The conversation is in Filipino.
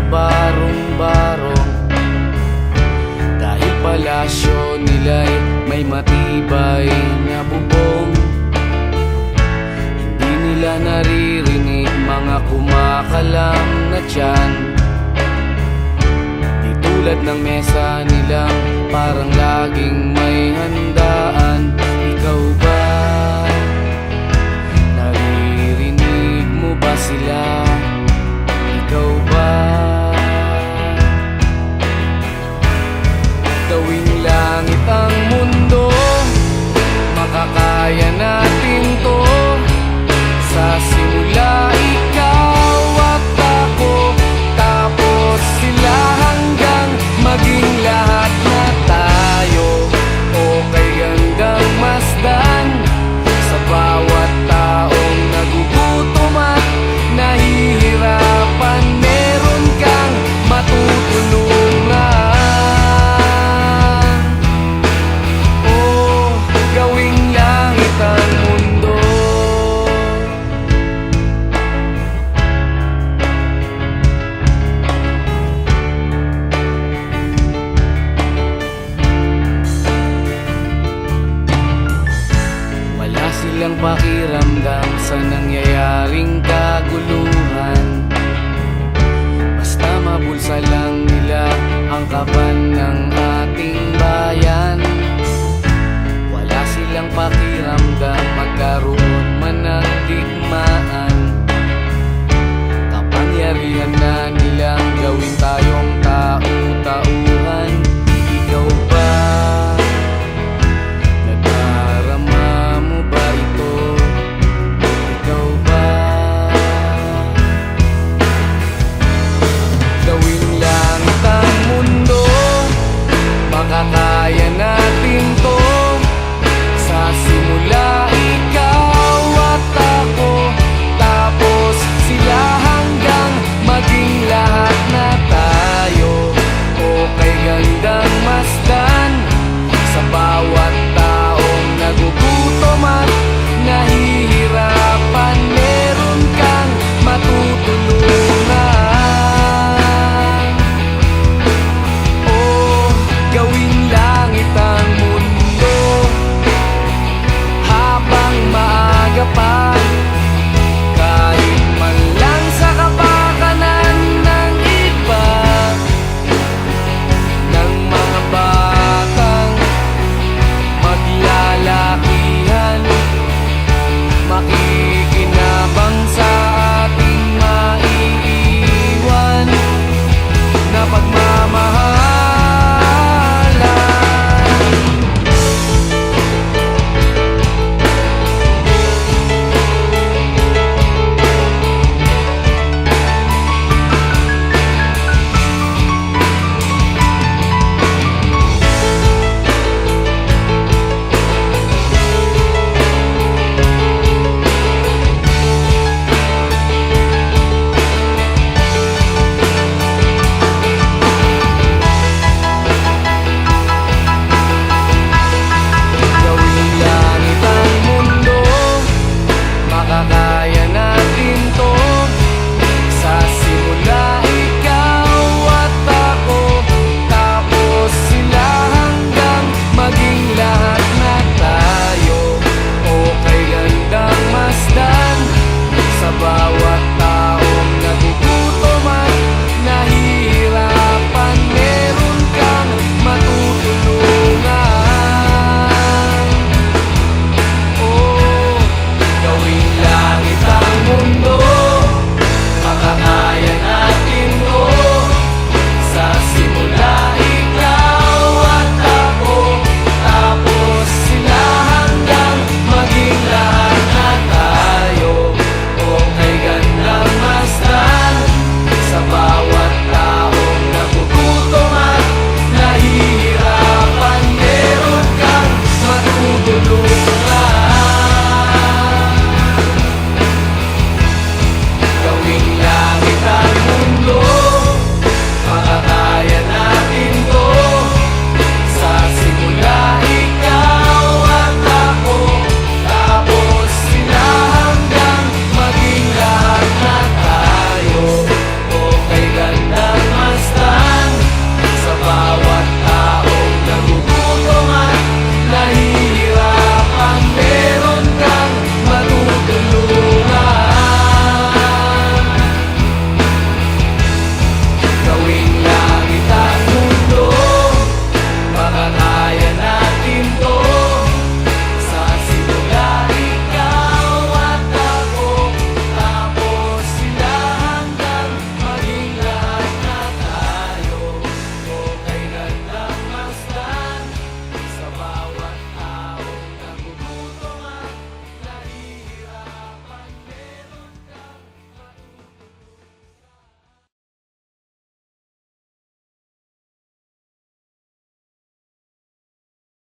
barong-barong. Dahil palasyo nila'y may matibay na bubong, hindi nila naririnig mga kumakalam na tiyan. Di tulad ng mesa nilang parang laging may handaan. Ikaw ba? Naririnig mo ba sila? Ikaw ba? Gawing langit ang mundo, makakaya natin to. Sa simula ikaw at ako, tapos sila, hanggang maging lahat na tayo. Okay hanggang masdan sa bawat taong nagugutom at nahihirapan. Meron kang matutulungan. Oh, gawing langit ang mundo. Wala silang pakiramdam sa nangyayaring kaguluhan. Basta mabulsa lang nila ang kaban ng ating bayan. Wala silang pakiramdam magkaroon man ng digmaan. Kapangyarihan na